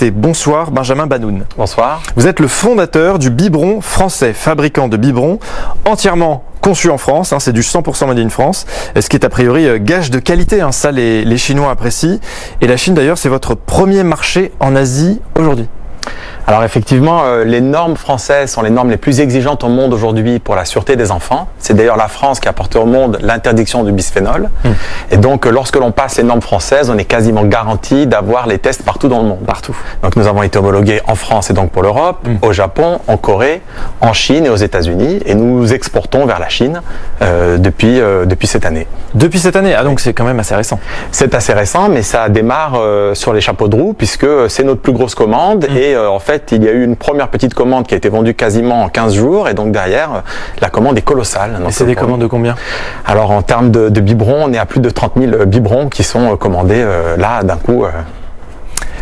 Et bonsoir Benjamin Banoun. Bonsoir. Vous êtes le fondateur du biberon français, fabricant de biberons entièrement conçu en France, c'est du 100% made in France, ce qui est a priori gage de qualité, ça les Chinois apprécient. Et la Chine d'ailleurs, c'est votre premier marché en Asie aujourd'hui. Alors effectivement, les normes françaises sont les normes les plus exigeantes au monde aujourd'hui pour la sûreté des enfants. C'est d'ailleurs la France qui a porté au monde l'interdiction du bisphénol. Et donc lorsque l'on passe les normes françaises, on est quasiment garanti d'avoir les tests partout dans le monde. Partout. Donc nous avons été homologués en France et donc pour l'Europe, au Japon, en Corée, en Chine et aux États-Unis. Et nous exportons vers la Chine depuis cette année. Depuis cette année, donc c'est quand même assez récent. C'est assez récent, mais ça démarre sur les chapeaux de roue puisque c'est notre plus grosse commande. Et en fait, il y a eu une première petite commande qui a été vendue quasiment en 15 jours et donc derrière, la commande est colossale. Et c'est des commandes de combien? Alors en termes de biberons, on est à plus de 30 000 biberons qui sont commandés là d'un coup.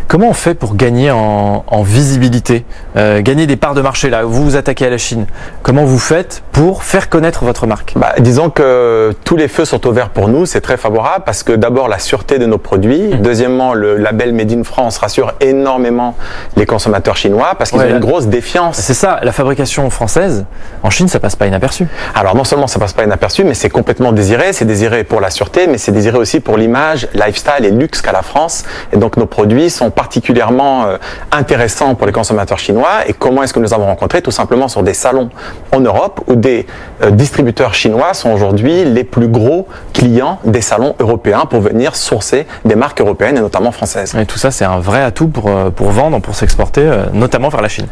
Comment on fait pour gagner en visibilité, gagner des parts de marché là? Vous vous attaquez à la Chine. Comment vous faites pour faire connaître votre marque? Disons que tous les feux sont ouverts pour nous, c'est très favorable parce que d'abord la sûreté de nos produits, deuxièmement le label Made in France rassure énormément les consommateurs chinois parce qu'ils ont une grosse défiance. C'est ça, la fabrication française, en Chine ça passe pas inaperçu. Alors non seulement ça passe pas inaperçu, mais c'est complètement désiré, c'est désiré pour la sûreté, mais c'est désiré aussi pour l'image, lifestyle et luxe qu'a la France. Et donc nos produits sont particulièrement intéressant pour les consommateurs chinois. Et comment est-ce que nous avons rencontré? Tout simplement sur des salons en Europe où des distributeurs chinois sont aujourd'hui les plus gros clients des salons européens pour venir sourcer des marques européennes et notamment françaises. Et tout ça, c'est un vrai atout pour vendre, pour s'exporter, notamment vers la Chine.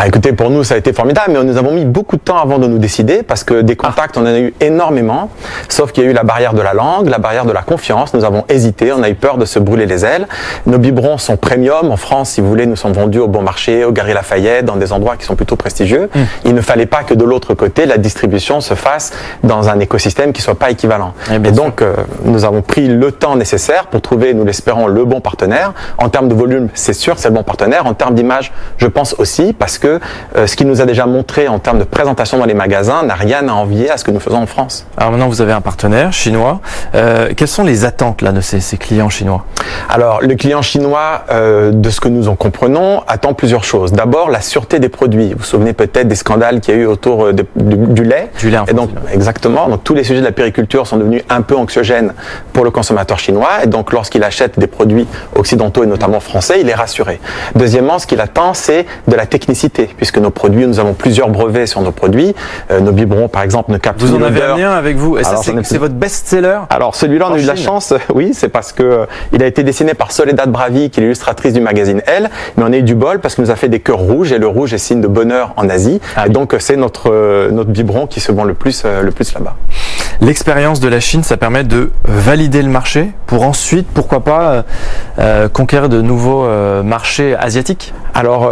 Écoutez, pour nous, ça a été formidable, mais nous avons mis beaucoup de temps avant de nous décider parce que des contacts, on en a eu énormément, sauf qu'il y a eu la barrière de la langue, la barrière de la confiance. Nous avons hésité, on a eu peur de se brûler les ailes. Nos biberons sont premium. En France, si vous voulez, nous sommes vendus au Bon Marché, au Galeries Lafayette, dans des endroits qui sont plutôt prestigieux. Il ne fallait pas que de l'autre côté, la distribution se fasse dans un écosystème qui soit pas équivalent. Et donc, nous avons pris le temps nécessaire pour trouver, nous l'espérons, le bon partenaire. En termes de volume, c'est sûr que c'est le bon partenaire. En termes d'image, je pense aussi, parce que ce qu'il nous a déjà montré en termes de présentation dans les magasins n'a rien à envier à ce que nous faisons en France. Alors maintenant, vous avez un partenaire chinois. Quelles sont les attentes là de ces clients chinois? Alors, le client chinois, de ce que nous en comprenons, attend plusieurs choses. D'abord, la sûreté des produits. Vous vous souvenez peut-être des scandales qu'il y a eu autour du lait. Du lait et donc, exactement. Donc, tous les sujets de la périculture sont devenus un peu anxiogènes pour le consommateur chinois. Et donc, lorsqu'il achète des produits occidentaux et notamment français, il est rassuré. Deuxièmement, ce qu'il attend, c'est de la technicité, puisque nos produits, nous avons plusieurs brevets sur nos produits. Nos biberons, par exemple, ne captent Vous en avez un lien avec vous. Et ça, c'est votre best-seller? Alors, celui-là, on a eu de la chance. Oui, c'est parce que il a été dessiné par Soledad Bravi, qui est l'illustratrice du magazine Elle, mais on a eu du bol parce qu'il nous a fait des cœurs rouges et le rouge est signe de bonheur en Asie. Et donc c'est notre biberon qui se vend le plus là-bas. L'expérience de la Chine, ça permet de valider le marché pour ensuite, pourquoi pas, conquérir de nouveaux marchés asiatiques? Alors,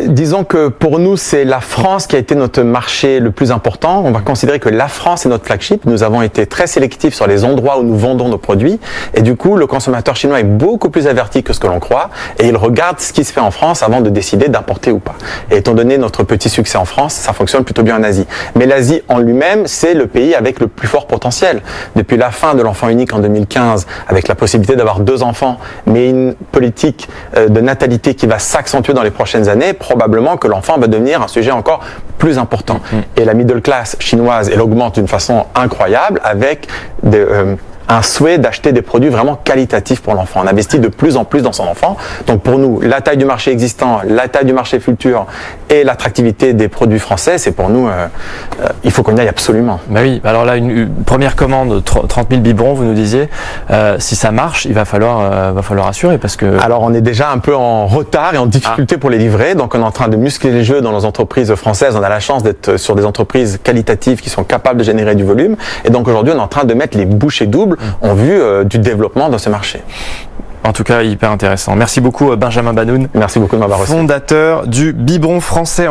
disons que pour nous, c'est la France qui a été notre marché le plus important. On va considérer que la France est notre flagship. Nous avons été très sélectifs sur les endroits où nous vendons nos produits. Et du coup, le consommateur chinois est beaucoup plus averti que ce que l'on croit. Et il regarde ce qui se fait en France avant de décider d'importer ou pas. Et étant donné notre petit succès en France, ça fonctionne plutôt bien en Asie. Mais l'Asie en lui-même, c'est le pays avec le plus fort potentiel. Depuis la fin de l'enfant unique en 2015, avec la possibilité d'avoir 2 enfants, mais une politique de natalité qui va s'accentuer dans les prochaines années, probablement que l'enfant va devenir un sujet encore plus important. Et la middle class chinoise, elle augmente d'une façon incroyable avec un souhait d'acheter des produits vraiment qualitatifs pour l'enfant. On investit de plus en plus dans son enfant. Donc pour nous, la taille du marché existant, la taille du marché futur et l'attractivité des produits français, c'est pour nous, il faut qu'on y aille absolument. Oui, alors là, une première commande, 30 000 biberons, vous nous disiez, si ça marche, il va falloir assurer parce que... Alors on est déjà un peu en retard et en difficulté pour les livrer, donc on est en train de muscler les jeux dans nos entreprises françaises. On a la chance d'être sur des entreprises qualitatives qui sont capables de générer du volume et donc aujourd'hui on est en train de mettre les bouchées doubles en vue du développement de ce marché. En tout cas, hyper intéressant. Merci beaucoup Benjamin Banoun. Merci beaucoup de m'avoir reçu. Fondateur du biberon français.